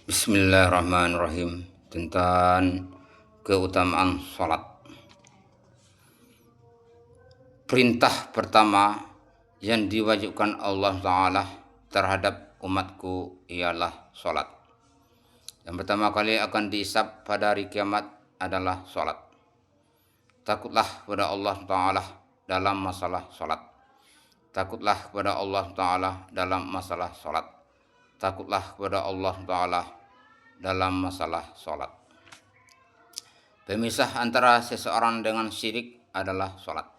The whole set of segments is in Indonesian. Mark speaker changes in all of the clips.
Speaker 1: Bismillahirrahmanirrahim. Tentang keutamaan salat. Perintah pertama yang diwajibkan Allah Ta'ala terhadap umatku ialah salat. Yang pertama kali akan dihisab pada hari kiamat adalah salat. Takutlah kepada Allah Ta'ala dalam masalah salat. Takutlah kepada Allah Ta'ala dalam masalah salat. Takutlah kepada Allah Ta'ala dalam masalah salat. Pemisah antara seseorang dengan syirik adalah salat.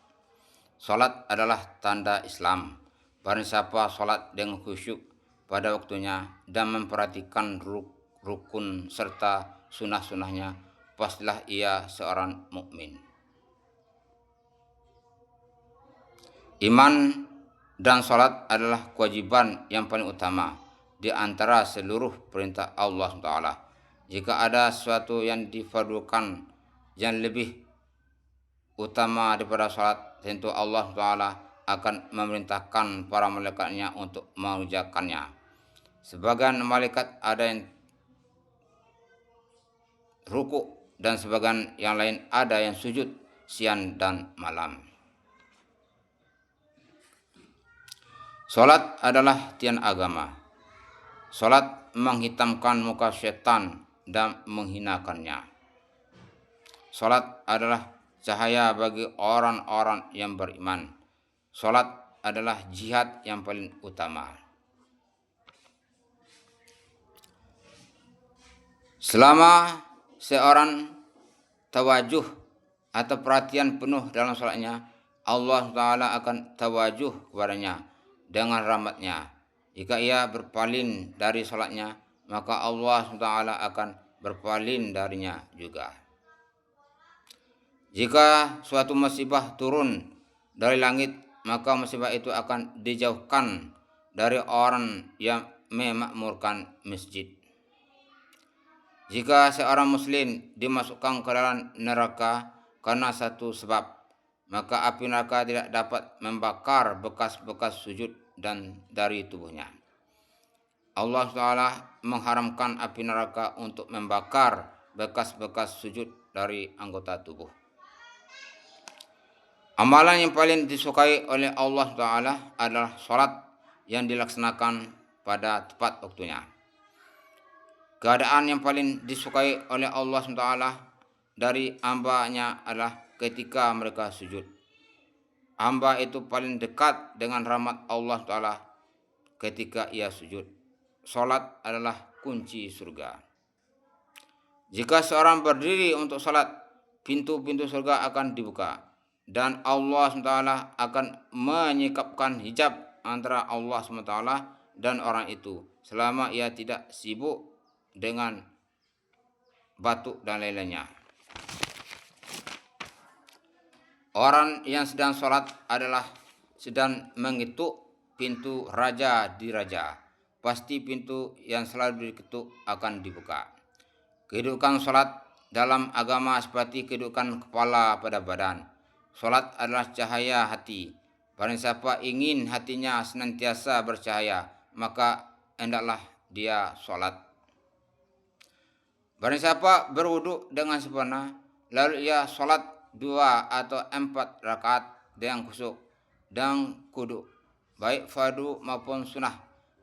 Speaker 1: Salat adalah tanda Islam. Barang siapa salat dengan khusyuk pada waktunya dan memperhatikan rukun serta sunnah-sunnahnya, pastilah ia seorang mukmin. Iman dan salat adalah kewajiban yang paling utama di antara seluruh perintah Allah Ta'ala. Jika ada sesuatu yang difardukan yang lebih utama daripada salat, tentu Allah Ta'ala akan memerintahkan para malaikatnya untuk mengerjakannya. Sebagian malaikat ada yang rukuk dan sebagian yang lain ada yang sujud siang dan malam. Salat adalah tiang agama. Salat menghitamkan muka syaitan dan menghinakannya. Salat adalah cahaya bagi orang-orang yang beriman. Salat adalah jihad yang paling utama. Selama seorang tawajuh atau perhatian penuh dalam salatnya, Allah Ta'ala akan tawajuh kepadanya dengan rahmatnya. Jika ia berpaling dari salatnya, maka Allah Ta'ala akan berpaling darinya juga. Jika suatu musibah turun dari langit, maka musibah itu akan dijauhkan dari orang yang memakmurkan masjid. Jika seorang muslim dimasukkan ke dalam neraka karena satu sebab, maka api neraka tidak dapat membakar bekas-bekas sujud dan dari tubuhnya. Allah Ta'ala mengharamkan api neraka untuk membakar bekas-bekas sujud dari anggota tubuh. Amalan yang paling disukai oleh Allah Ta'ala adalah salat yang dilaksanakan pada tepat waktunya. Keadaan yang paling disukai oleh Allah Ta'ala dari hamba-Nya adalah ketika mereka sujud. Hamba itu paling dekat dengan rahmat Allah Ta'ala ketika ia sujud. Salat adalah kunci surga. Jika seorang berdiri untuk salat, pintu-pintu surga akan dibuka dan Allah SWT akan menyingkapkan hijab antara Allah SWT dan orang itu selama ia tidak sibuk dengan batuk dan lain-lainnya. Orang yang sedang salat adalah sedang mengetuk pintu raja di raja. Pasti pintu yang selalu diketuk akan dibuka. Kedudukan salat dalam agama seperti kedudukan kepala pada badan. Salat adalah cahaya hati. Barang siapa ingin hatinya senantiasa bercahaya, maka hendaklah dia salat. Barang siapa berwudu dengan sempurna, lalu ia salat 2 atau 4 rakaat dengan khusyuk dan kudu, baik fardu maupun sunnah,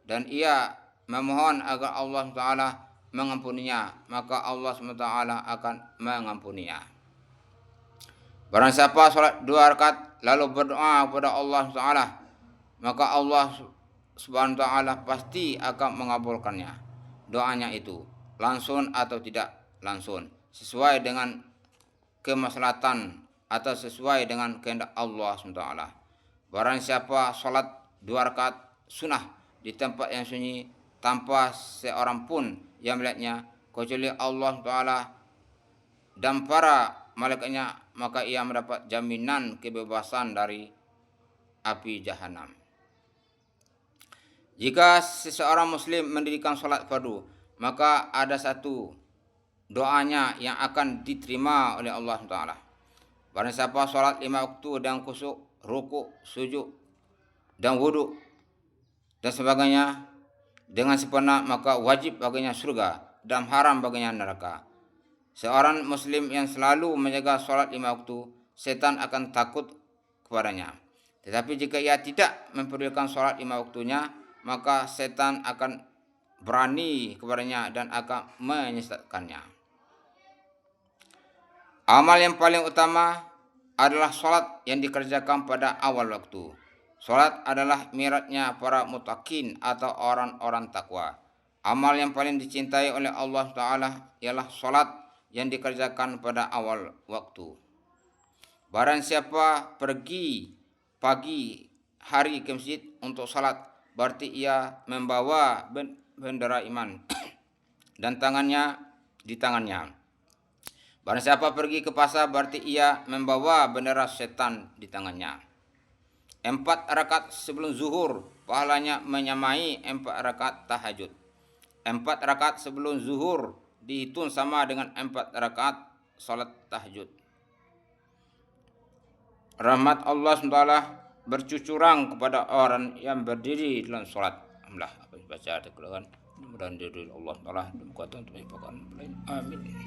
Speaker 1: dan ia memohon agar Allah Ta'ala mengampuninya, maka Allah SWT akan mengampuninya. Barang siapa salat 2 rakaat lalu berdoa kepada Allah Ta'ala, maka Allah Subhanahu wa Ta'ala pasti akan mengabulkannya doanya itu, langsung atau tidak langsung, sesuai dengan kemaslahatan atau sesuai dengan kehendak Allah SWT. Barang siapa salat 2 rakaat sunnah di tempat yang sunyi tanpa seorang pun yang melihatnya kecuali Allah Ta'ala dan para malaikatnya, maka ia mendapat jaminan kebebasan dari api jahanam. Jika seseorang muslim mendirikan salat fardu, maka ada satu doanya yang akan diterima oleh Allah Ta'ala. Barang siapa salat 5 waktu dan khusyuk, rukuk, sujud dan wudu dan sebagainya dengan sempurna, maka wajib baginya surga dan haram baginya neraka. Seorang muslim yang selalu menjaga sholat 5 waktu, setan akan takut kepadanya. Tetapi jika ia tidak mempedulikan sholat 5 waktunya, maka setan akan berani kepadanya dan akan menyesatkannya. Amal yang paling utama adalah sholat yang dikerjakan pada awal waktu. Sholat adalah miratnya para muttaqin atau orang-orang takwa. Amal yang paling dicintai oleh Allah Ta'ala ialah sholat yang dikerjakan pada awal waktu. Barang siapa pergi pagi hari ke masjid untuk sholat, berarti ia membawa bendera iman dan tangannya di tangannya. Barang siapa pergi ke pasar, berarti ia membawa bendera setan di tangannya. 4 rakaat sebelum zuhur pahalanya menyamai 4 rakaat tahajud. 4 rakaat sebelum zuhur dihitung sama dengan 4 rakaat salat tahajud. Rahmat Allah SWT bercucuran kepada orang yang berdiri dalam salat. Alhamdulillah, apa yang baca ada keluhan. Mudah-mudahan diri Allah Ta'ala dan kuatan untuk menyebabkan. Amin.